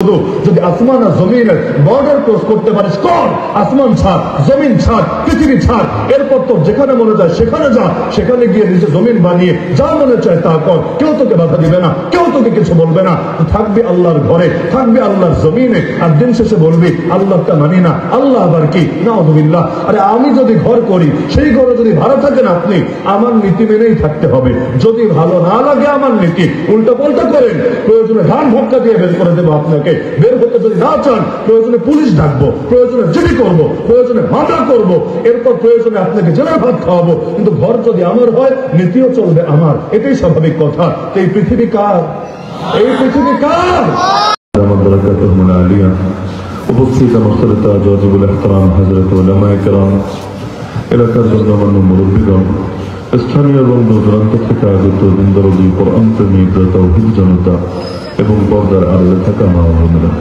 যদি আসমান আর জমিনের বর্ডার ক্রস করতে পারিস কর, আসমান ছাড়, জমিন ছাড়, পৃথিবী ছাড়, এরপর তো যেখানে মনে যায় সেখানে যা, সেখানে গিয়ে নিজে জমিন বানিয়ে যা মনে চায় তা কর, কেউ তোকে বাধা দিবে না, কেউ তোকে কিছু বলবে না। থাকবি আল্লাহর ঘরে, থাকবি আল্লাহর জমিনে, আর দিন শেষে বলবি আল্লাহটা মানি না, আল্লাহ আবার কি, নাউযুবিল্লাহ। আরে আমি যদি ঘর করি, সেই ঘরে যদি ভাড়া থাকেন আপনি, আমার নীতি মেনেই থাকতে হবে। যদি ভালো না লাগে আমার নীতি, উল্টা পাল্টা করেন, প্রয়োজনে ধান ধাক্কা দিয়ে বের করে দেবো আপনাকে। বের হতে যদি না চান, প্রয়োজনে পুলিশ ডাকবো, প্রয়োজনে জিডি করবো, প্রয়োজনে মামলা করবো, এরপর প্রয়োজনে আপনাকে জেলার ভাত খাওয়াবো। কিন্তু ঘর যদি আমার হয়, নীতিও চলবে আমার, এটাই স্বাভাবিক কথা। এই পৃথিবী কার? এই পৃথিবী কার? উপস্থিত মুখতারিত ওয়াজিবুল ইহতিরাম হযরত উলামায়ে কেরাম, এলাকার গণ্যমান্য মুরব্বিগণ, স্থানীয় এবং দূরান্ত থেকে আগত দিনদরদি কোরআন প্রেমিক তাওহীদ জনতা এবং পর্দার আড়ালে থাকা মা ও বোনেরা,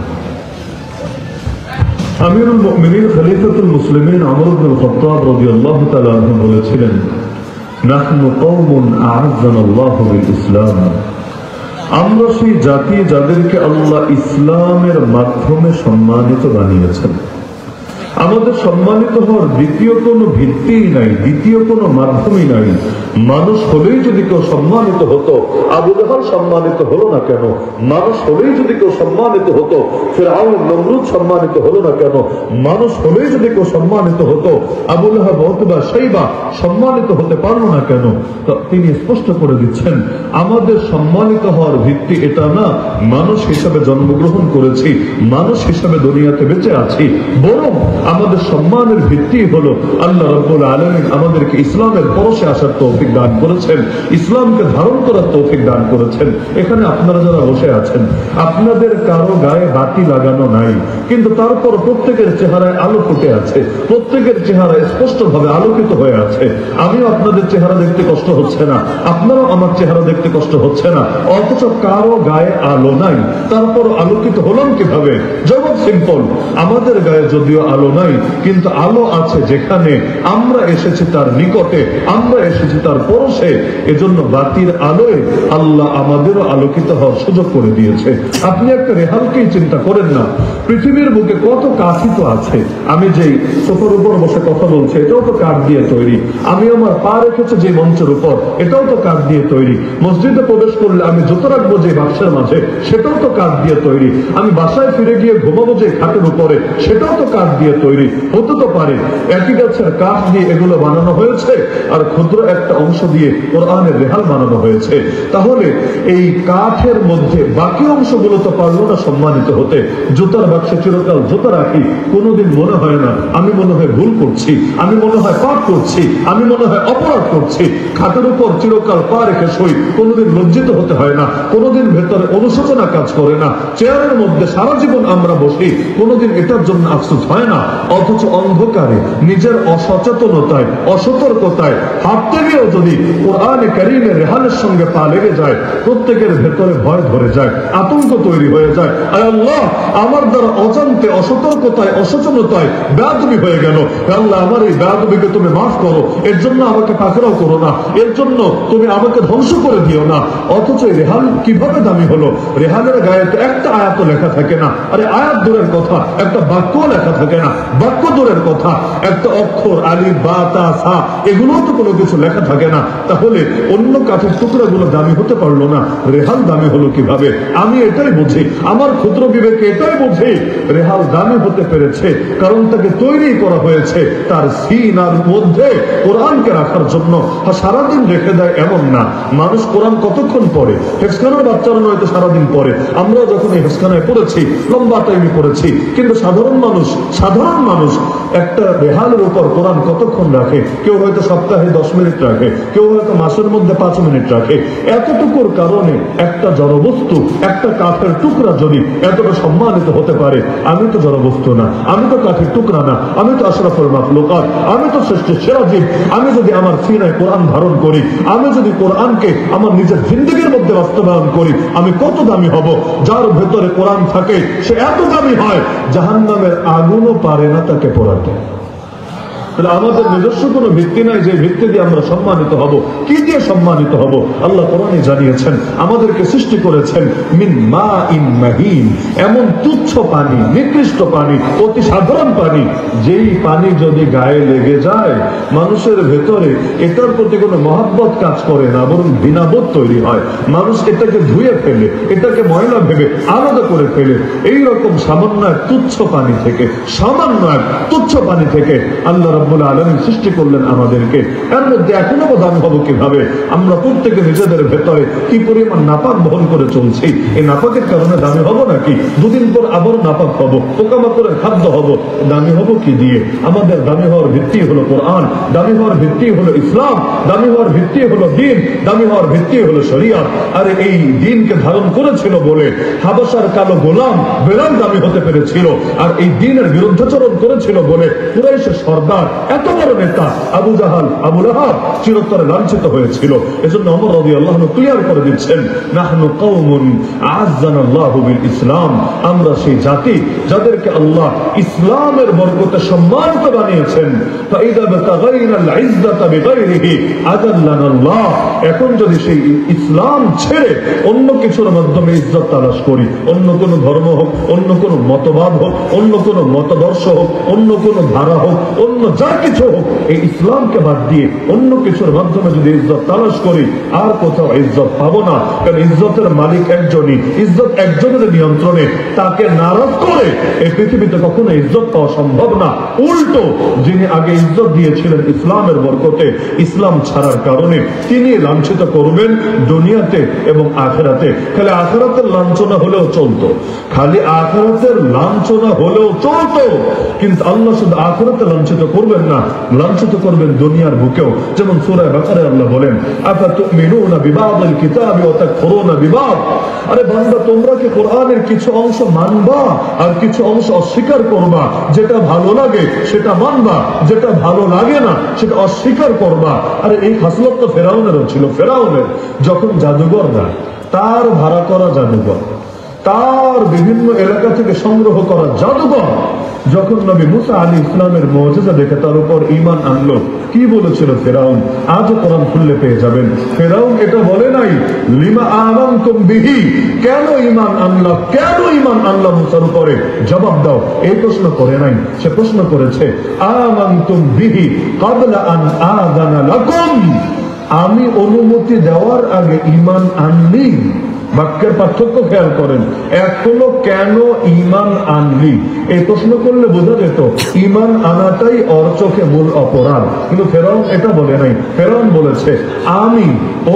আমিরুল মুমিনিন খলিফাতুল মুসলিমিন ওমর ইবনে খাত্তাব রাদিয়াল্লাহু তাআলা আনহু বলেছিলেন, নাহনু কওমুন আ'আজ্জানাল্লাহু বিল ইসলাম, আমরা সেই জাতি যাদেরকে আল্লাহ ইসলামের মাধ্যমে সম্মানিত বানিয়েছেন। আমাদের সম্মানিত হওয়ার দ্বিতীয় কোনো ভিত্তি নাই, দ্বিতীয় কোনো মাধ্যমই নাই। মানুষ হলেই যদি কেউ সম্মানিত হতো, আবু জাহল সম্মানিত হলো না কেন? মানুষ হলেই যদি কেউ সম্মানিত হতো, ফিরআউন নমরুদ সম্মানিত হলো না কেন? মানুষ হলেই যদি কেউ সম্মানিত হতো, আবু লাহাব উতবা শাইবা সম্মানিত হতে পারলো না কেন? তো তিনি স্পষ্ট করে দিচ্ছেন, আমাদের সম্মানিত হওয়ার ভিত্তি এটা না মানুষ হিসাবে জন্মগ্রহণ করেছি, মানুষ হিসাবে দুনিয়াতে বেঁচে আছি, বরং আমাদের সম্মানের ভিত্তি হলো আল্লাহ রাব্বুল আলামিন আমাদেরকে ইসলামের পরশে আসার তৌফিক দান করেছেন, ইসলামকে ধারণ করার তৌফিক দান করেছেন। এখানে আপনারা যারা বসে আছেন, আপনাদের কারো গায়ে বাতি লাগানো নাই, কিন্তু তারপর প্রত্যেকের চেহারায় আলো ফুটে আছে, প্রত্যেকের চেহারায় স্পষ্টভাবে আলোকিত হয়ে আছে। আমিও আপনাদের চেহারা দেখতে কষ্ট হচ্ছে না, আপনারাও আমার চেহারা দেখতে কষ্ট হচ্ছে না, অথচ কারো গায়ে আলো নাই, তারপর আলোকিত হলাম কিভাবে? জবাব সিম্পল, আমাদের গায়ে যদিও আলো নাই, কিন্তু আলো আছে যেখানে আমরা এসেছি তার নিকটে, আমরা এসেছি তার পরশে। এজন্য বাতির আলোয় আল্লাহ আমাদেরও আলোকিত হওয়ার সুযোগ করে দিয়েছে। আপনি একটা রেহালকেই চিন্তা করেন না, পৃথিবীর বুকে কত কাঠই তো আছে। আমি যেই সোফার উপর বসে কথা বলছি, এটাও তো কাঠ দিয়ে তৈরি। আমি আমার পা রেখেছি যে মঞ্চের উপর, এটাও তো কাঠ দিয়ে তৈরি। মসজিদে প্রবেশ করলে আমি জুতো রাখবো যে বাক্সের মাঝে, সেটাও তো কাঠ দিয়ে তৈরি। আমি বাসায় ফিরে গিয়ে ঘুমাবো যে খাটের উপরে, সেটাও তো কাঠ দিয়ে তৈরি। হতে তো পারে একই গাছের কাঠ দিয়ে এগুলো বানানো হয়েছে, আর ক্ষুদ্র একটা অংশ দিয়ে কোরআনের রেহাল বানানো হয়েছে। তাহলে এই কাঠের মধ্যে বাকি অংশগুলো তো পারলো না সম্মানিত হতে। জুতার বাক্সে চিরকাল জুতা রাখি, কোনোদিন মনে হয় না আমি মনে হয় ভুল করছি, আমি মনে হয় পাপ করছি, আমি মনে হয় অপরাধ করছি। খাটের উপর চিরকাল পা রেখে শুই, কোনোদিন লজ্জিত হতে হয় না, কোনোদিন ভেতরে অনুশোচনা কাজ করে না। চেয়ারের মধ্যে সারা জীবন আমরা বসি, কোনোদিন এটার জন্য আফসোস হয় না। অথচ অন্ধকারে নিজের অসচেতনতায়, অসতর্কতায় হাঁটতে গিয়েও যদি কোরআনে কারীমের রেহানের সঙ্গে পা লেগে যায়, প্রত্যেকের ভেতরে ভয় ধরে যায়, আতঙ্ক তৈরি হয়ে যায়। আয় আল্লাহ, আমার দ্বারা অজান্তে, অসতর্কতায়, অসচেতনতায় বেয়াদবি হয়ে গেল। আল্লাহ, আমার এই বেয়াদবিকে তুমি মাফ করো, এর জন্য আমাকে পাকড়াও করো না, এর জন্য তুমি আমাকে ধ্বংস করে দিও না। অথচ রেহান কিভাবে দামি হলো? রেহানের গায়ে তো একটা আয়াত লেখা থাকে না। আরে আয়াত দূরের কথা, একটা বাক্য লেখা থাকে না, বাক্য দূরের কথা, একটা অক্ষর আলিফ বা তা সা এগুলোও তো কোনো কিছু লেখা থাকে না। তাহলে অন্য কাঠের টুকরাগুলো দামি হতে পারলো না, রেহাল দামি হলো কিভাবে? আমি এটাই বুঝি, আমার ক্ষুদ্র বিবেকে এটাই বুঝি, রেহাল দামি হতে পেরেছে কারণ তাকে তৈরি করা হয়েছে তার সিনার মধ্যে কোরআনকে রাখার জন্য। সারাদিন রেখে দেয় এমন না। মানুষ কোরআন কতক্ষণ পড়ে? হেফজখানার বাচ্চারা নয়তো সারাদিন পড়ে, আমরা যখন এই হেফজখানায় পড়েছি লম্বা টাইমে পড়েছি, কিন্তু সাধারণ মানুষ একটা রেহালের উপর কোরআন কতক্ষণ রাখে? কেউ হয়তো সপ্তাহে 10 মিনিট রাখে, কেউ হয়তো মাসের মধ্যে 5 মিনিট রাখে। এতটুকুর কারণে একটা জড়বস্তু, একটা কাঠের টুকরা যদি এতটা সম্মানিত হতে পারে, আমি তো জড়বস্তু না, আমি তো কাঠের টুকরা না, আমি তো আশরাফুল মাখলুকাত, আমি তো শ্রেষ্ঠ সেরা জীব। আমি যদি আমার সিনায় কোরআন ধারণ করি, আমি যদি কোরআনকে আমার নিজের জিন্দেগীর মধ্যে বাস্তবায়ন করি, আমি কত দামি হব। যার ভেতরে কোরআন থাকে সে এত দামি হয়, জাহান্নামের আগুনও পারে না তাকে পোড়াতে। তাহলে আমাদের নিজস্ব কোনো ভিত্তি নাই যে ভিত্তি দিয়ে আমরা সম্মানিত হব। কি দিয়ে সম্মানিত হব? আল্লাহ কোরআনে জানিয়েছেন, আমাদেরকে সৃষ্টি করেছেন মিন মাইন মাহিন, এমন তুচ্ছ পানি, নিকৃষ্ট পানি, অতি সাধারণ পানি, যেই পানি যদি গায়ে লেগে যায় মানুষের ভেতরে এটার প্রতি কোনো মহব্বত কাজ করে না, বরং ঘৃণাবোধ তৈরি হয়। মানুষ এটাকে ধুয়ে ফেলে, এটাকে ময়লা ভেবে আলাদা করে ফেলে। এইরকম সামান্য এক তুচ্ছ পানি থেকে, সামান্য এক তুচ্ছ পানি থেকে আল্লাহ রাব্বুল আলামিন সৃষ্টি করলেন আমাদেরকে। এর মধ্যে এখনো দামি হবো কিভাবে? আমরা প্রত্যেকে নিজেদের ভেতরে কি পরিমাণ নাপাক বহন করে চলছি। এই নাপাকের কারণে দামি হবো নাকি? দুদিন পর আবার নাপাক হবো, পোকামাকড়ের খাদ্য হবো। দামি হবো কি দিয়ে? আমাদের দামি হওয়ার ভিত্তি হলো কোরআন, দামি হওয়ার ভিত্তি হলো ইসলাম, দামি হওয়ার ভিত্তি হলো দ্বীন, দামি হওয়ার ভিত্তি হলো শরিয়ত। আর এই দ্বীনকে ধারণ করেছিল বলে হাবশার কালো গোলাম বেলাল দামি হতে পেরেছিল। আর এই দ্বীনের বিরুদ্ধাচরণ করেছিল বলে কুরাইশের সর্দার, এত বড় নেতা আবু জাহাল, আবু লাহাব চিরতরে লাঞ্ছিত হয়েছিল। এজন্য ওমর রাদিয়াল্লাহু আনহু ক্লিয়ার করে দিচ্ছেন, নাহনু কওমুন আ'আজ্জানাল্লাহু বিল ইসলাম, আমরা সেই জাতি যাদেরকে আল্লাহ ইসলামের বরকতে সম্মানিত বানিয়েছেন। ফাইদা বাতাগাইনাল ইজ্জাতা বিগাইরিহি আযাল্লানাল্লাহ, এখন যদি সেই ইসলাম ছেড়ে অন্য কিছুর মাধ্যমে ইজ্জত তালাশ করি, অন্য কোন ধর্ম হোক, অন্য কোন মতবাদ হোক, অন্য কোন মতদর্শ হোক, অন্য কোন ধারা হোক, অন্য যা কিছু হোক, এই ইসলামকে বাদ দিয়ে অন্য কিছুর মাধ্যমে যদি ইজ্জত তালাশ করি, আর কোথাও ইজ্জত পাবো না। কারণ ইজ্জতের মালিক একজনই, ইজ্জত একজনের নিয়ন্ত্রণে। তাকে নারাজ করে এই পৃথিবীতে কখনো ইজ্জত পাওয়া সম্ভব না। উল্টো যিনি আগে ইজ্জত দিয়েছিলেন ইসলামের বরকতে, ইসলাম ছাড়ার কারণে তিনি লাঞ্ছিত করবেন দুনিয়াতে এবং আখিরাতে। খালি আখিরাতের লাঞ্ছনা হলেও চলতো, খালি আখিরাতের লাঞ্ছনা হলেও চলতো, কিন্তু আল্লাহ শুধু আখিরাতে লাঞ্ছিত করবেন না, লাঞ্ছিত করবেন দুনিয়ার বুকেও। যেমন সূরা বাকারায় আল্লাহ বলেন, আফাতুমিনুনা বিবাদিল কিতাবি ওয়া তাকফুরুনা বিবাদ, আরে বান্দা তোমরা কি কোরআনের কিছু অংশ মানবা আর কিছু অংশ অস্বীকার করবা? যেটা ভালো লাগে সেটা মানবা, যেটা ভালো লাগে না সেটা অস্বীকার করবা। আরে এই খাসলত তো ফেরাউনেরও ছিল। ফেরাউনের যখন জাদুঘররা, তার ভাড়া করা জাদুঘর, তার বিভিন্ন এলাকা থেকে সংগ্রহ করা জাদুঘর, যখন নবী মুসা আলাইহিস ইসলামের মুজিজা দেখে তার উপর ঈমান আনলো, কি বলেছিল ফেরাউন? আজও কোরআন খুললে পেয়ে যাবেন। ফেরাউন এটা বলে নাই লিমা আমানতুম বিহি, কেন ঈমান আনলা, কেন ঈমান আনলা মুসার উপরে? জবাব দাও, এই প্রশ্ন করে নাই। সে প্রশ্ন করেছে আমানতুম বিহি ক্বাবলা আন আযানা লাকুম, আমি অনুমতি দেওয়ার আগে ঈমান আনলি। বাক্যের পার্থক্য খেয়াল করেন। এক হলো কেন ঈমান আনলি, এই প্রশ্ন করলে বোঝা যেত ঈমান আনাটাই ওর চোখে মূল অপরাধ, কিন্তু ফেরাউন এটা বলে নাই। ফেরাউন বলেছে আমি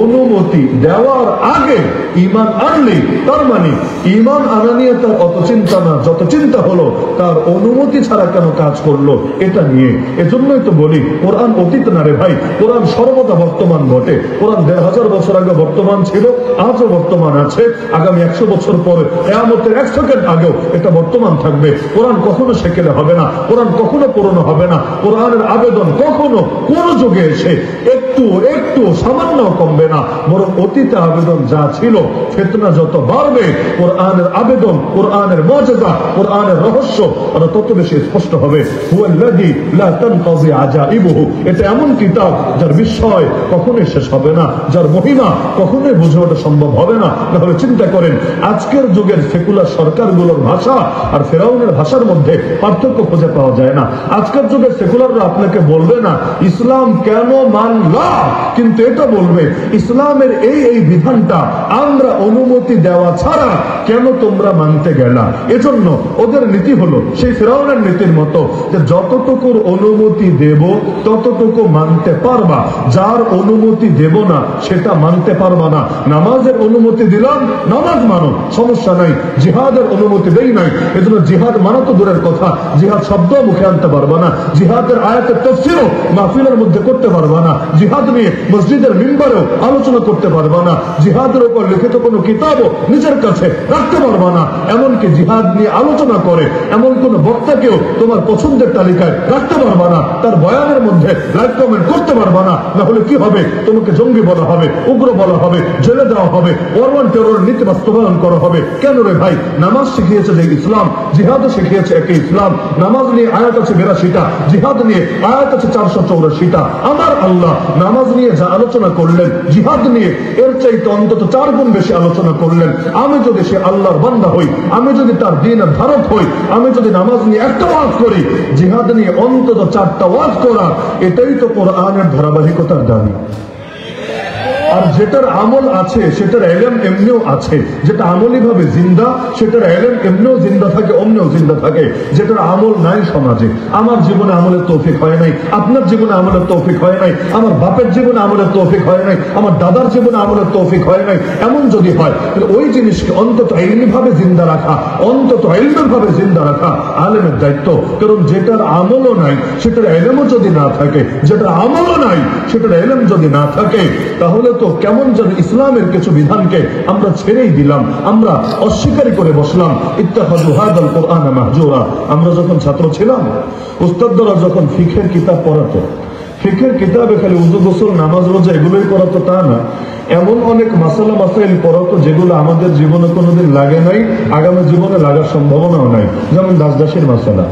অনুমতি দেওয়ার আগে ঈমান আনলি, তার মানে ঈমান আনা নিয়ে তার অত চিন্তা না, যত চিন্তা হলো তার অনুমতি ছাড়া কেন কাজ করলো এটা নিয়ে। এজন্যই তো বলি কোরআন অতীত না রে ভাই, কোরআন সর্বদা বর্তমান ঘটে। কোরআন ১৫০০ বছর আগে বর্তমান ছিল, আজও বর্তমান আছে, আগামী ১০০ বছর পরে কিয়ামতের ১ সেকেন্ড আগেও এটা বর্তমান থাকবে। কোরআন কখনো সেকেলে হবে না, কোরআন কখনো পুরনো হবে না। কোরআনের আবেদন কখনো কোন যুগে এসে একটু একটু সামান্য কমবে না, বরং অতীতে আবেদন যা ছিল, ফিতনা যত বাড়বে কোরআনের আবেদন, কোরআনের মুজিজা, কোরআনের রহস্য আর তত বেশি স্পষ্ট হবে। হুয়াল্লাযী লা তানকাযি আজাইবুহু, এটা এমন কিতাব যার বিস্ময় কখনোই শেষ হবে না, যার মহিমা কখনোই বুঝে ওঠা সম্ভব হবে না। তাহলে চিন্তা করেন আজকের যুগের সেকুলার সরকারগুলোর ভাষা আর ফেরাউনের ভাষার মধ্যে পার্থক্য খুঁজে পাওয়া যায় না। আজকের যুগের সেকুলাররা আপনাকে বলবে না ইসলাম কেন মানলা, কিন্তু এটা বলবে ইসলামের এই এই বিধানটা আমরা অনুমতি দেওয়া ছাড়া কেন তোমরা মানতে গেলা। এজন্য ওদের নীতি হলো সেই ফেরাউনের নীতির মতো যে যতটুকুর অনুমতি দেব ততটুকু মানতে পারবা, যার অনুমতি দেব না সেটা মানতে পারবা না। নামাজের অনুমতি দিলাম, নামাজ মানো, সমস্যা নাই। জিহাদের অনুমতি দেই নাই, এজন্য জিহাদ মানা তো দূরের কথা, জিহাদ শব্দ মুখে আনতে পারবা না, জিহাদের আয়াতের তাফসীরও মাহফিলের মধ্যে করতে পারবা না, জিহাদ নিয়ে মসজিদের মিম্বারেও আলোচনা করতে পারবা না, জিহাদের উপর লিখিত কোনো কিতাবও নিজের কাছে রাখতে পারবা না, এমনকি জিহাদ নিয়ে আলোচনা করে এমন কোন বক্তাকেও তোমার পছন্দের তালিকায় রাখতে পারবা না, তার বয়ানের মধ্যে লাইক কমেন্ট করতে পারবা না। না হলে কি হবে? তোমাকে জঙ্গি বলা হবে, উগ্র বলা হবে, জেলে দেওয়া হবে, ওয়ারওয়ান্ট টেরোর নীতি বাস্তবায়ন করা হবে। কেন রে ভাই? নামাজ শিখিয়েছে যে ইসলাম, জিহাদ শিখিয়েছে একই ইসলাম। নামাজ নিয়ে আয়াত আছে 82টা, জিহাদ নিয়ে আয়াত আছে 484টা। আমার আল্লাহ নামাজ নিয়ে যা আলোচনা করলেন, জিহাদ নিয়ে এর চাইতে অন্তত 4 গুণ বেশি আলোচনা করলেন। আমি যদি সে আল্লাহর বান্দা হই, আমি যদি তার দ্বীনের ধারক হই, আমি যদি নামাজ নিয়ে একটা ওয়াজ করি, জিহাদ নিয়ে অন্তত 4টা ওয়াজ করা, এটাই তো কোরআনের ধারাবাহিকতার দাবি। আর যেটার আমল আছে সেটার ইলম এমনিও আছে, যেটা আমলি ভাবে জিন্দা সেটার ইলম এমনিও জিন্দা থাকে, অমনিও জিন্দা থাকে। যেটার আমল নাই সমাজে, আমার জীবনে আমলের তৌফিক হয় নাই, আপনার জীবনে আমলের তৌফিক হয় নাই, আমার বাপের জীবনে আমলের তৌফিক হয় নাই, আমার দাদার জীবনে আমলের তৌফিক হয় নাই, এমন যদি হয় তাহলে ওই জিনিসকে অন্তত ইলমি ভাবে জিন্দা রাখা, অন্তত ইলমের ভাবে জিন্দা রাখা আলেমের দায়িত্ব। কারণ যেটার আমলও নাই সেটার ইলমও যদি না থাকে, যেটার আমলও নাই সেটার ইলম যদি না থাকে, তাহলে তো কেমন যেন ইসলামের কিছু বিধানকে আমরা ছেড়েই দিলাম, আমরা অস্বীকারী করে বসলাম। ইত্তাখাযু হাযাল কুরআন মাহজুরা। আমরা যখন ছাত্র ছিলাম, উস্তাদরা যখন ফিকহের কিতাব পড়াতো, ফিকহের কিতাবে খালি উযু গোসল নামাজ রোজা এগুলোই পড়াতো তা না, এমন অনেক মাসালা মাসাইল পড়াতো যেগুলো আমাদের জীবনে কোনোদিন লাগে নাই, আগামী জীবনে লাগার সম্ভাবনাও নাই। যেমন দাস দাসীর মাসালা,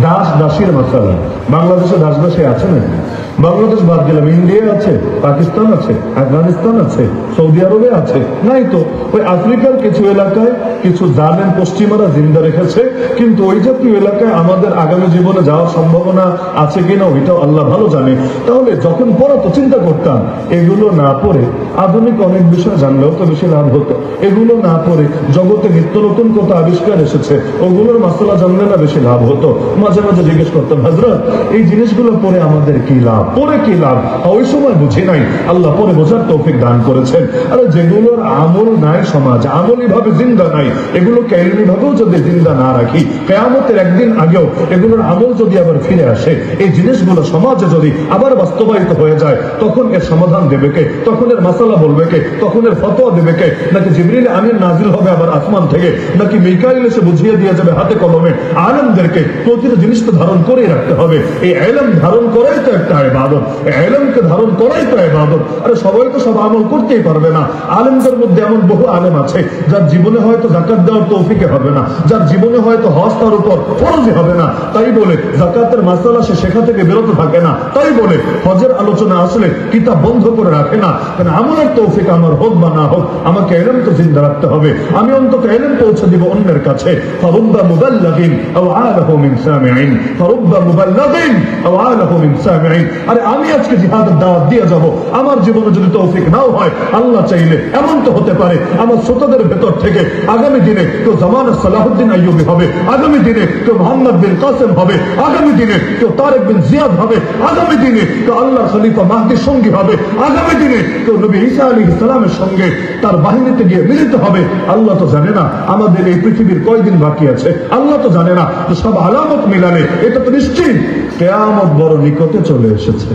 দাস দাসীর মাসালা। বাংলাদেশে দাস দাসী আছে নাকি? বাংলাদেশ বাদ দিলাম, ইন্ডিয়া আছে, পাকিস্তান আছে, আফগানিস্তান আছে, সৌদি আরবে আছে, নাই তো। ওই আফ্রিকার কিছু এলাকায় কিছু জালেম পশ্চিমারা জিন্দা রেখেছে, কিন্তু ওই জাতীয় এলাকায় আমাদের আগামী জীবনে যাওয়ার সম্ভাবনা আছে কিনা ওইটাও আল্লাহ ভালো জানে। তাহলে যখন পড়াতো চিন্তা করতাম, এগুলো না পড়ে আধুনিক অনেক বিষয় জানলেও তো বেশি লাভ হতো। এগুলো না পড়ে জগতে নিত্য নতুন কত আবিষ্কার এসেছে, ওগুলোর মাসালা জানলে না বেশি লাভ হতো। মাঝে মাঝে জিজ্ঞেস করতাম, হযরত এই জিনিসগুলো পড়ে আমাদের কি লাভ, পরে কি লাভ? ওই সময় বুঝি নাই, আল্লাহ পরে বোঝার তৌফিক দান করেছেন। আরে যেগুলোর আমল নাই সমাজ, আমলি ভাবে জিন্দা নাই, এগুলোকে ইলমি ভাবেও যদি জিন্দা না রাখি, কিয়ামতের একদিন আগেও এগুলোর আমল যদি আবার ফিরে আসে, এই জিনিসগুলো সমাজে যদি আবার বাস্তবায়িত হয়ে যায়, তখন এর সমাধান দেবে কে? তখন এর মাসালা বলবে কে? তখন এর ফতোয়া দেবে কে? নাকি জিবরিল আমিন নাজিল হবে আবার আসমান থেকে, নাকি মিকাইল এসে বুঝিয়ে দিয়ে যাবে হাতে কলমে? আলেমদেরকে প্রতিটা জিনিস তো ধারণ করেই রাখতে হবে। এই ইলম ধারণ করাই তো একটা ইবাদত, ইলমকে ধারণ করাই তো ইবাদত। আরে সবাই তো সব আমল করতেই পারবে না। আলেমদের মধ্যে এমন বহু আলেম আছে যার জীবনে হয়তো যাকাত দেওয়ার তৌফিকে হবে না, যার জীবনে হয়তো হজ তার উপর ফরজই হবে না, তাই বলে যাকাতের মাসালা সে শেখা থেকে বিরত থাকে না, তাই বলে হজের আলোচনা আসলে কিতাব বন্ধ করে রাখে না। কারণ আমলের তৌফিক আমার হোক বা না হোক, আমাকে ইলম তো জিন্দা রাখতে হবে। আমি অন্তত ইলম পৌঁছে দিব অন্যের কাছে। ফারুব্বা মুবাল্লিগিন আও আলাহু মিন সামিঈন, ফারুব্বা মুবাল্লিগিন আও আলাহু মিন সামিঈন। আরে আমি আজকে জিহাদের দাওয়াত দিয়ে যাব, আমার জীবনে যদি তৌফিক নাও হয়, আল্লাহ চাইলে এমন তো হতে পারে আমার শ্রোতাদের ভেতর থেকে আগামী দিনে কেউ জামানের সালাহুদ্দিন আইয়ুবী হবে, আগামী দিনে কেউ মোহাম্মদ বিন কাসেম হবে, আগামী দিনে কেউ তারেক বিন জিয়াদ হবে, আগামী দিনে কেউ আল্লাহর খলিফা মাহদীর সঙ্গী হবে, আগামী দিনে কেউ নবী ঈসা আলাইহিস সালামের সঙ্গে তার বাহিনীতে গিয়ে মিলিত হবে। আল্লাহ তো জানে না আমাদের এই পৃথিবীর কয়দিন বাকি আছে, আল্লাহ তো জানে না। তো সব আলামত মিলালে এটা তো নিশ্চিত কিয়ামত বড় নিকটে চলে এসেছে।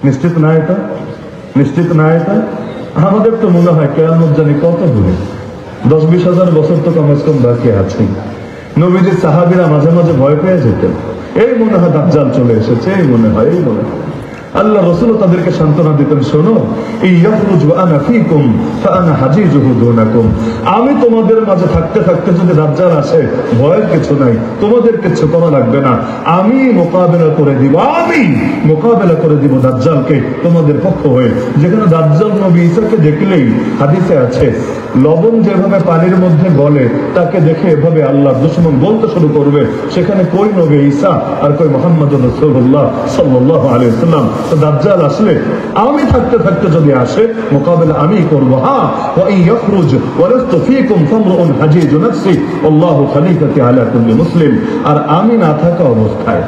নিশ্চিত না এটা? নিশ্চিত না এটা? আমাদের তো মনে হয় কিয়ামত জানি কত দূরে, 10-20 হাজার বছর তো কমে কম বাকি আছে। নবীজির সাহাবীরা মাঝে মাঝে ভয় পেয়ে যেতেন, এই মনে হয় দাজ্জাল চলে এসেছে, এই মনে হয়, এই মনে হয়। আল্লাহ রাসূল তাদেরকে সান্ত্বনা দিতেন, শোনো, ইয়াখরুজ ওয়া আনা ফীকুম ফাআনা হাজিজুহু দুনাকুম। আমি তোমাদের মাঝে থাকতে থাকতে যদি দাজ্জাল আসে, ভয়ের কিছু নাই, তোমাদের কিছু করা লাগবে না, আমি মোকাবেলা করে দিব, আমি মোকাবেলা করে দিব দাজ্জালকে তোমাদের পক্ষ হয়ে। যেখানে দাজ্জাল নবী ঈসাকে দেখলেই হাদিসে আছে, লবণ যেভাবে পানির মধ্যে গলে, তাকে দেখে এভাবে আল্লাহর দুশমন বলতে শুরু করবে, সেখানে কই নবী ঈসা আর কই মুহাম্মদুর রাসূলুল্লাহ সাল্লাল্লাহু আলাইহি ওয়াসাল্লাম। তো দাজ্জাল আসলে আমি থাকতে থাকতে যদি আসে, মোকাবেলা আমি করব। হ্যাঁ, ওয়া ইন ইয়াখরুজ ওয়া লাস্তু ফীকুম ফামরুন হাজিজু নাফসি আল্লাহু খলিফাতি আলা কুল্লি মুসলিম। আর আমি না থাকা অবস্থায়,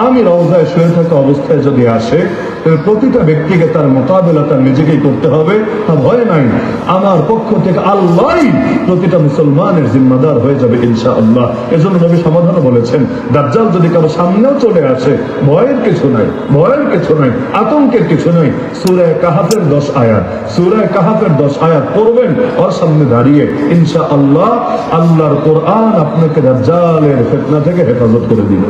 আমি রওজায় শুয়ে থাকা অবস্থায় যদি আসে, তাহলে প্রতিটা ব্যক্তিকে তার মোকাবেলা তার নিজেকেই করতে হবে, তা ভয় নাই। আমার পক্ষ থেকে আল্লাহই প্রতিটা মুসলমানের জিম্মাদার হয়ে যাবে ইনশাআল্লাহ। এজন্য নবী সমাধান বলেছেন, দাজ্জাল যদি কারো সামনেও চলে আসে, ভয়ের কিছু নাই, ভয়ের কিছু নাই, আতঙ্কের কিছু নাই। সূরা কাহাফের 10 আয়াত, সূরা কাহাফের 10 আয়াত পড়বেন, ওর সামনে দাঁড়িয়ে ইনশাআল্লাহ আল্লাহর কোরআন আপনাকে দাজ্জালের ফিতনা থেকে হেফাজত করে দিবে।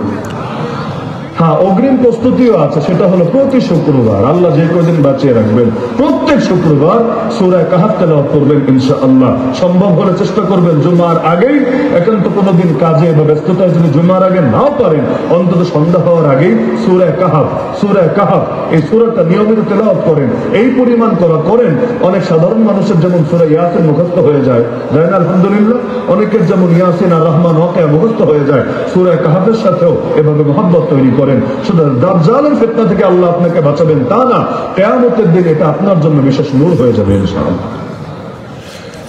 হ্যাঁ, অগ্রিম প্রস্তুতিও আছে, সেটা হলো প্রতি শুক্রবার আল্লাহ যে কয়দিন বাঁচিয়ে রাখবেন প্রত্যেক শুক্রবার সূরা কাহাফ তেলাওয়াত করবেন ইনশাআল্লাহ। সম্ভব হলে চেষ্টা করবেন জুমার আগেই, এখন তো কোনোদিন কাজে বা ব্যস্ততায় যদি জুমার আগে নাও পারেন অন্তত সন্ধ্যা হওয়ার আগেই সূরা কাহাফ এই সূরাটা নিয়মিত তেলাওয়াত করেন। এই পরিমাণ করেন, অনেক সাধারণ মানুষের যেমন সূরা ইয়াসিন মুখস্থ হয়ে যায় না আলহামদুলিল্লাহ, অনেকের যেমন ইয়াসিন আর রহমান ওয়াকিয়া মুখস্থ হয়ে যায়, সূরা কাহাফের সাথেও এভাবে মহব্বত তৈরি করেন। শুধু দাজ্জালের ফিতনা থেকে আল্লাহ আপনাকে বাঁচাবেন তা না, কিয়ামতের দিন এটা আপনার জন্য বিশেষ নূর হয়ে যাবে ইনশাআল্লাহ।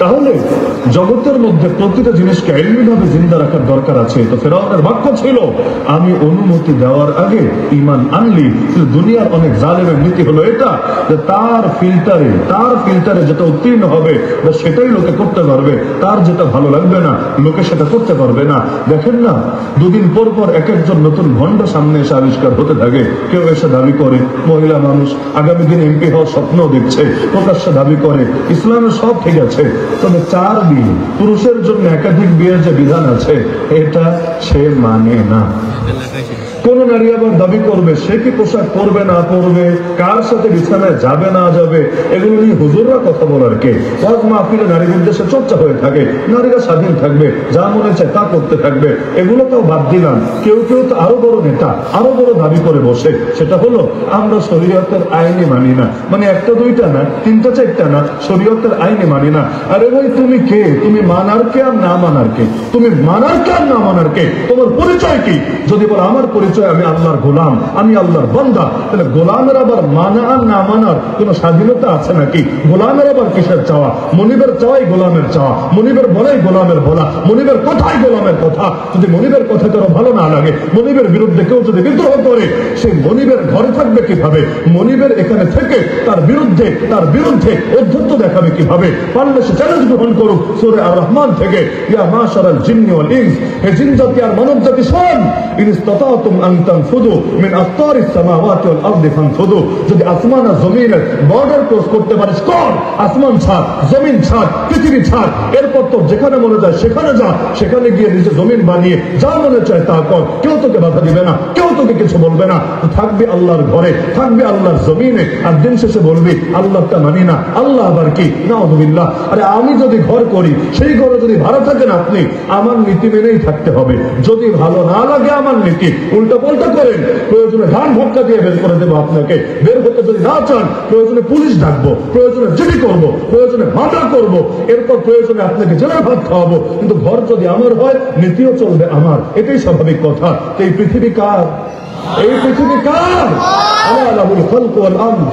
তাহলে জগতের মধ্যে প্রতিটা জিনিসকে ইলমিভাবে জিন্দা রাখার দরকার আছে। তো ফেরাউনের বাক্য ছিল, আমি অনুমতি দেওয়ার আগে ঈমান আনলি। দুনিয়ার অনেক জালেমের নীতি হলো এটা যে তার ফিল্টারে যেটা উত্তীর্ণ হবে সেটাই লোকে করতে পারবে, তার যেটা ভালো লাগবে না লোকে সেটা করতে পারবে না। দেখেন না, দুদিন পর পর এক একজন নতুন ভণ্ড সামনে এসে আবিষ্কার হতে থাকে। কেউ এসে দাবি করে মহিলা মানুষ, আগামী দিন এমপি হওয়ার স্বপ্ন দেখছে, প্রকাশ্যে দাবি করে ইসলামের সব ঠিক আছে, তবে 4 বিয়ে, পুরুষের জন্য একাধিক বিয়ের যে বিধান আছে এটা সে মানে না। কোন নারী আবার দাবি করবে সে কি পোশাক পরবে না পরবে, কার সাথে বিছানায় যাবে না যাবে, এগুলো নিয়ে হুজুররা কথা বলার কে? ওয়াজ মাহফিলে নারীর উদ্দেশ্যে চর্চা হয়ে থাকে, নারীরা স্বাধীন থাকবে, যা মনে চায় তা করতে থাকবে। এগুলো তো বাদ দিলাম, কেউ কেউ তো আরো বড় নেতা, আরো বড় দাবি করে বসে, সেটা হলো আমরা শরীয়তের আইনে মানি না। মানে একটা দুইটা না, 3টা 4টা না, শরীয়তের আইনে মানি না। আরে ভাই তুমি কে? তুমি মানার কে আর না মানার কে? তুমি মানার কে আর না মানার কে? তোমার পরিচয় কি? যদি বলো আমার পরিচয় আমি আল্লাহর গোলাম, আমি আল্লাহর বান্দা, তাহলে গোলামের আবার মানা আর না মানার কোন স্বাধীনতা আছে নাকি? গোলামের আবার কিসের চাওয়া? মনিবের চাওয়াই গোলামের চাওয়া, মনিবের বলাই গোলামের বলা, মনিবের কথাই গোলামের কথা। যদি মনিবের কথা কারো ভালো না লাগে, মনিবের বিরুদ্ধে কেউ যদি বিদ্রোহ করে, সেই মনিবের ঘরে থাকবে কিভাবে? মনিবের এখানে থেকে তার বিরুদ্ধে অধ্যত্ব দেখাবে কিভাবে? পারলে সে চ্যালেঞ্জ গ্রহণ করুক সূরা আর রহমান থেকে, ইয়া মাশারাল জিন্নি ওয়াল ইনস, হে জিন জাতি আর মানব জাতি শোন, ইন ইসতাতাতুম আন তানফুদু মিন আকতারিস সামাওয়াতি ওয়াল আরদি ফানফুদু। যদি আসমান আর জমিনের বর্ডার ক্রস করতে পারিস কর, আসমান ছাড়, জমিন ছাড়, পৃথিবী ছাড়, এরপর তো যেখানে মনে যায় সেখানে যা, সেখানে গিয়ে নিজে জমিন বানিয়ে যা মনে চায় তা কর, কেউ তোকে বাধা দিবে না, কেউ তোকে কিছু বলবে না। থাকবে আল্লাহর ঘরে, থাকবে আল্লাহর জমিনে, আর দিন শেষে বলবি আল্লাহটা মানি না। আল্লাহ আবার কি? নাউযুবিল্লাহ। আরে আমি যদি ঘর করি, সেই ঘরে যদি ভাড়া থাকেন আপনি, আমার নীতি মেনেই থাকতে হবে। যদি ভালো না লাগে আমার নীতি, উল্টা পাল্টা করেন, প্রয়োজনে ধান ভক্কা দিয়ে বের করে দেবো আপনাকে। বের হতে যদি না চান, প্রয়োজনে পুলিশ ডাকবো, প্রয়োজনে জিডি করবো, প্রয়োজনে মামলা করবো, এরপর প্রয়োজনে আপনাকে জেলার ভাত খাওয়াবো। কিন্তু ঘর যদি আমার হয়, নীতিও চলবে আমার, এটাই স্বাভাবিক কথা। এই পৃথিবী কার? এই পৃথিবী কার?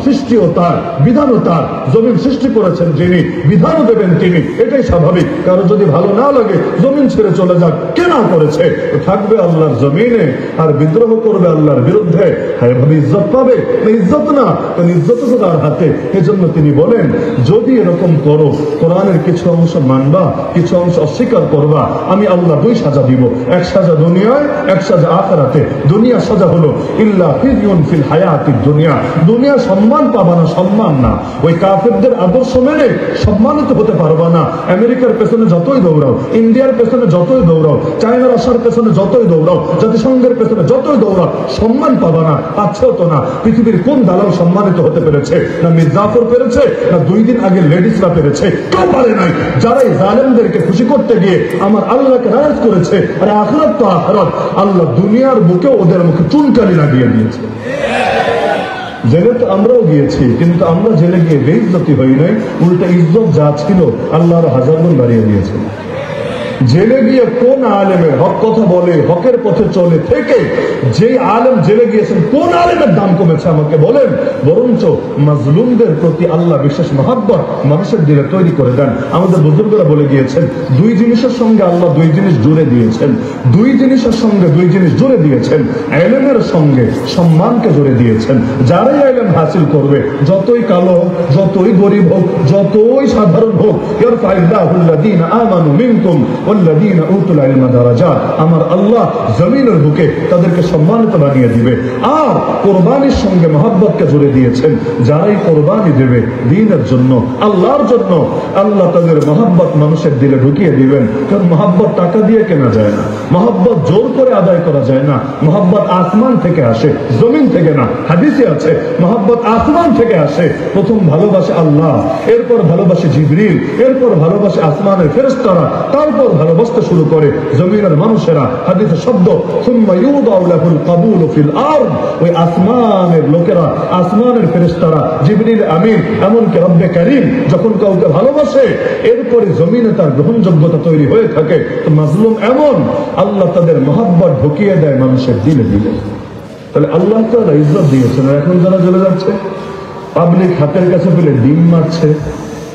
সৃষ্টিও তার, বিধানও তার। জমিন সৃষ্টি করেছেন যিনি, বিধানও দেবেন তিনি, এটাই স্বাভাবিক। কারো যদি ভালো না লাগে জমিন ছেড়ে চলে যাক, কে না করেছে? থাকবে আল্লাহর জমিনে আর বিদ্রোহ করবে আল্লাহর বিরুদ্ধে, এভাবে ইজ্জত পাবে না? ইজ্জত না, কারণ ইজ্জত তো তার হাতে। এজন্য তিনি বলেন, যদি এরকম করো, কোরআনের কিছু অংশ মানবা, কিছু অংশ অস্বীকার করবা, আমি আল্লাহ 2 সাজা দিব। 1 সাজা দুনিয়ায়, 1 সাজা আখিরাতে। দুনিয়া সাজা হলো ইল্লা ফিযুন ফিল হায়াতিদ দুনিয়া, দুনিয়া সম্মান পাবা না, সম্মান না। ওই কাফেরদের আদর্শ মেনে সম্মানিত হতে পারবা না। আমেরিকার পেছনে যতই দৌড়াও, ইন্ডিয়ার পেছনে যতই দৌড়াও, চায়নার আসার পেছনে যতই দৌড়াও, জাতিসংঘের পেছনে যতই দৌড়াও, সম্মান পাবা না। পাচ্ছেও তো না। পৃথিবীর কোন দালাল সম্মানিত হতে পেরেছে? না মির্জাফর পেরেছে, না 2 দিন আগে লেডিসরা পেরেছে, কেউ পারে নাই। যারাই জালেমদেরকে খুশি করতে গিয়ে আমার আল্লাহকে নারাজ করেছে, আরে আখিরাত তো আখিরাত, আল্লাহ দুনিয়ার বুকে ওদের মুখে চুনকালি লাগিয়ে দিয়েছে। জেলে তো আমরাও গিয়েছি, কিন্তু আমরা জেলে গিয়ে বেইজ্জতি হই নাই, উল্টা ইজ্জত যা ছিল আল্লাহর 1000 গুণ বাড়িয়ে দিয়েছে। জেলে গিয়ে কোন আলেমের হক কথা বলে, হকের পথে চলে থেকে যে আলেম জেলে গিয়েছেন, কোন আলেমের দাম কমেছে আমাকে বলেন? বরঞ্চ মাজলুমদের প্রতি আল্লাহ বিশেষ মহব্বত মানুষের দিলে তৈরি করে দেন। আমাদের বুজুর্গরা বলে গিয়েছেন, 2 জিনিসের সঙ্গে আল্লাহ 2 জিনিস জুড়ে দিয়েছেন, 2 জিনিসের সঙ্গে 2 জিনিস জুড়ে দিয়েছেন। ইলমের সঙ্গে সম্মানকে জুড়ে দিয়েছেন। যারাই ইলম হাসিল করবে, যতই কালো হোক, যতই গরিব হোক, যতই সাধারণ হোক, ইয়ারফাইল্লাহুল্লাযীনা আমানু মিনকুম ওয়াল্লাযীনা উতুল ইলমা দারাজাত, আমার আল্লাহ জমিনের বুকে তাদেরকে সম্মানিত বানিয়ে দিবে। আর কোরবানির সঙ্গে মহব্বতকে জুড়ে দিয়েছেন, যারাই কোরবানি দেবে দ্বীনের জন্য, আল্লাহর জন্য, আল্লাহ তাদের মহব্বত মানুষের দিলে ঢুকিয়ে দিবেন। কারণ মহব্বত টাকা দিয়ে কেনা যায় না, মহব্বত জোর করে আদায় করা যায় না। মহব্বত আসমান থেকে আসে, জমিন থেকে না। হাদিসে আছে মহব্বত আসমান থেকে আসে। প্রথম ভালোবাসে আল্লাহ, এরপর ভালোবাসে জিবরিল, এরপর ভালোবাসে আসমানের ফেরেশতারা, তারপর ভালোবাসতে শুরু করে জমিনের মানুষেরা। হাদিসে শব্দ সুম্মা ইউদাউ লাহুল কাবুল ফিল আরদ, ওই আসমানের লোকেরা, আসমানের ফেরেশতারা, জিবরিল, আমিন, এমনকি রব্বে কারীম যখন কাউকে ভালোবাসে, এরপরে জমিনে তার গ্রহণযোগ্যতা তৈরি হয়ে থাকে। তো মাজলুম এমন, আল্লাহ তাদের মহব্বত ঢুকিয়ে দেয় মানুষের দিলে দিলে। তাহলে আল্লাহ তাআলা ইজ্জত দিয়েছেন। আর এখন যারা চলে যাচ্ছে, পাবলিক হাতের কাছে পেলে ডিম মারছে,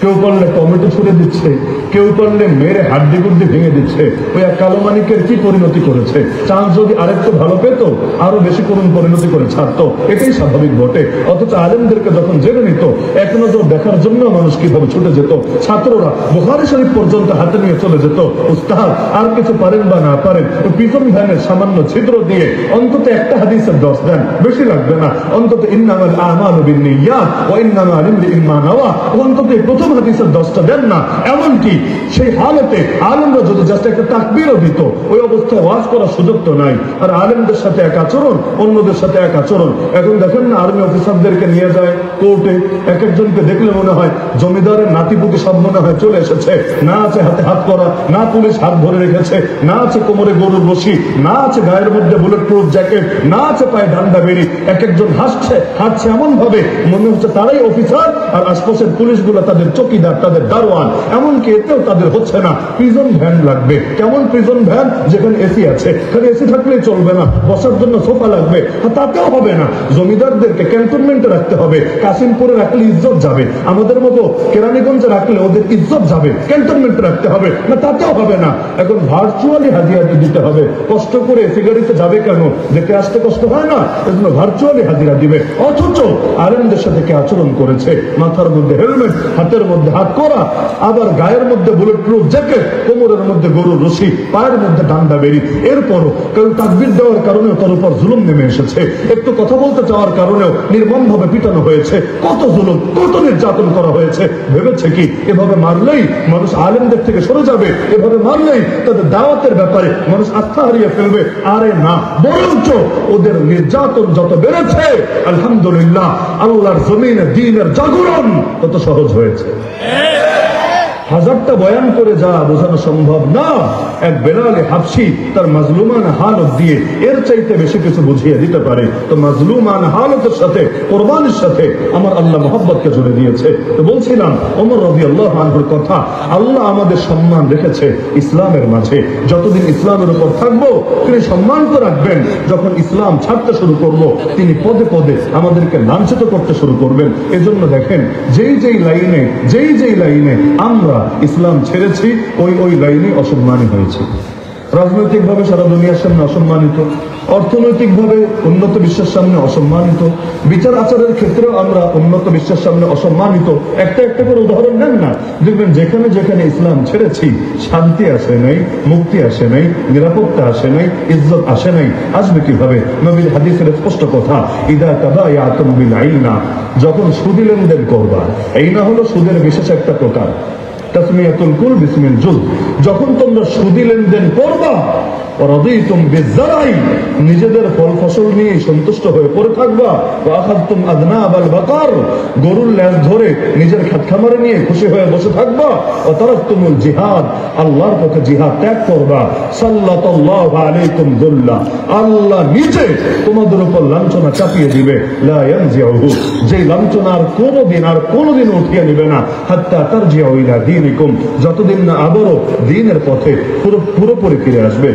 কেউ করলে টমেটো ছুড়ে দিচ্ছে, কেউ করলে মেরে হাড্ডি গুড্ডি ভেঙে দিচ্ছে। ওই এক কালো মানিকের কি পরিণতি করেছে? চাঁদ যদি আরেকটু ভালো পেত, আরো বেশি করুণ পরিণতি করে ছাড়তো, এটাই স্বাভাবিক বটে। অথচ আলেমদেরকে যখন জেনে নিত, এক নজর দেখার জন্য মানুষ কিভাবে ছুটে যেত। ছাত্ররা বুখারী শরীফ পর্যন্ত হাতে নিয়ে চলে যেত। উস্তাদ আর কিছু পারেন বা না পারেন, ওই পিছন ভ্যানের সামান্য ছিদ্র দিয়ে অন্তত একটা হাদিসের 10 দেন, বেশি লাগবে না। অন্তত ইন্নামাল আমালু বিন্নিয়াত ওয়া ইন্নামা লিমরিইন মা নাওয়া, অন্তত প্রথম হাদিসের 10টা দেন না। এমনকি সেই হালতে আলেমরা যদি জাস্ট একটা তাকবীরও দিত, ওই অবস্থায় ওয়াজ করার সুযোগ তো নাই। আর আলেমদের সাথে এক আচরণ, অন্যদের সাথে এক আচরণ। এখন দেখেন না, আর্মি অফিসারদেরকে নিয়ে যায় কোর্টে, এক একজনকে দেখলে মনে হয় জমিদারের নাতিপুতি সব মনে হয় চলে এসেছে। না আছে হাতে হাত করা, না পুলিশ হাত ধরে রেখেছে, না আছে কোমরে গরুর রশি, না আছে গায়ের মধ্যে বুলেট প্রুফ জ্যাকেট, না আছে পায়ে ডান্ডা বেরি। এক একজন হাসছে এমন ভাবে মনে হচ্ছে তারাই অফিসার, আর আশপাশের পুলিশগুলো তাদের চকিদার, তাদের দারোয়ান। এমনকি এতেও তাদের হচ্ছে না, প্রিজন ভ্যান লাগবে। কেমন প্রিজন ভ্যান? যেখানে এসি আছে, খালি এসি থাকলেই চলবে না, বসার জন্য সোফা লাগবে, তাতেও হবে না। জমিদারদেরকে ক্যান্টনমেন্টে রাখতে হবে, কাশিমপুরে রাখলে ইজ্জত যাবে, আমাদের মতো কেরানীগঞ্জে রাখলে ওদের ইজ্জত যাবে, ক্যান্টনমেন্টে রাখতে হবে না, তাতেও হবে না। এখন ভার্চুয়ালি হাজিরা দিতে হবে। কষ্ট করে এসি গাড়িতে যাবে কেন? যেতে আসতে কষ্ট হয় না, এজন্য ভার্চুয়ালি হাজিরা দিবে। অথচ আলেমদের সাথে কে আচরণ করেছে? মাথার মধ্যে হেলমেট, হাতের মধ্যে হাত করা, আবার গায়ের মধ্যে বুলেট প্রুফ জ্যাকেট, কোমরের মধ্যে গরুর রশি, পায়ের মধ্যে ডান্ডা বেরি। এরপরও কেউ তাকবীর দেওয়ার কারণেও তার উপর জুলুম নেমে এসেছে, একটু কথা বলতে চাওয়ার কারণেও নির্মম ভাবে পিটানো হয়েছে। কত জুলুম, কত নির্যাতন করা হয়েছে। ভেবেছে কি এভাবে মারলেই মানুষ আলেমদের থেকে সরে যাবে? এভাবে মারলেই তাদের দাওয়াতের ব্যাপারে মানুষ আস্থা হারিয়ে ফেলবে? আরে না, বরঞ্চ ওদের নির্যাতন যত বেড়েছে, আলহামদুলিল্লাহ আল্লাহর জমিনে দ্বীনের জাগরণ তত সহজ হয়েছে। হাজারটা বয়ান করে যা বোঝানো সম্ভব না, এক বেলালে হাবশি তার মাজলুমান হালত দিয়ে এর চাইতে বেশি কিছু বুঝিয়ে দিতে পারে। তো মাজলুমান হালতের সাথে, কোরবানির সাথে আমার আল্লাহ মোহাব্বতকে জুড়ে দিয়েছে। তো বলছিলাম ওমর রাদিয়াল্লাহু আনহুর কথা। আল্লাহ আমাদের সম্মান রেখেছে ইসলামের মাঝে। যতদিন ইসলামের উপর থাকবো তিনি সম্মান তো রাখবেন। যখন ইসলাম ছাড়তে শুরু করব, তিনি পদে পদে আমাদেরকে লাঞ্ছিত করতে শুরু করবেন। এজন্য দেখেন, যেই লাইনে আমরা ইসলাম ছেড়েছি, ওই লাইনে অসম্মানী হয়েছে। রাজনৈতিক ভাবে সারা দুনিয়ার সামনে অসম্মানিত, অর্থনৈতিক ভাবে উন্নত বিশ্বের সামনে অসম্মানিত, বিচার আচারের ক্ষেত্রেও আমরা উন্নত বিশ্বের সামনে অসম্মানিত। একটা একটা করে উদাহরণ নেন না, দেখবেন যেখানে যেখানে ইসলাম ছেড়েছি শান্তি আসে নাই, মুক্তি আসে নাই, নিরাপত্তা আসে নাই, ইজ্জত আসে নাই। আসবে কিভাবে? নবীর হাদিসের স্পষ্ট কথা, ইদা তাবায়াতুম বিল আইনা, যখন সুদি লেনদেন করবা। এই না হলো সুদের বিশেষ একটা প্রকার, তাসমিয়াতুল কুল বিসমিল জুল। যখন তোমরা সুদি লেনদেন করবা, রাদিতুম বিজ্জারাই, নিজেদের ফল ফসল নিয়ে সন্তুষ্ট হয়ে পড়ে থাকবা। ওয়া আখাযতুম আযনাবাল বাকার, গরুর লেজ ধরে নিজের খামারে নিয়ে খুশি হয়ে বসে থাকবা। ওয়া তারাকতুমুল জিহাদ, আল্লাহর পথে জিহাদ ত্যাগ করবা। সাল্লাল্লাহু আলাইকুম দুল্লা, আল্লাহ নিজে তোমাদের উপর লাঞ্ছনা চাপিয়ে দিবে। লা ইয়ানজিউহু, যে লাঞ্ছনা আর কোনোদিন উঠিয়ে নেবে না। হাত্তা তারজিউ ইলা দীনিকুম, যতদিন না আবারও দ্বীনের পথে পুরোপুরি ফিরে আসবে।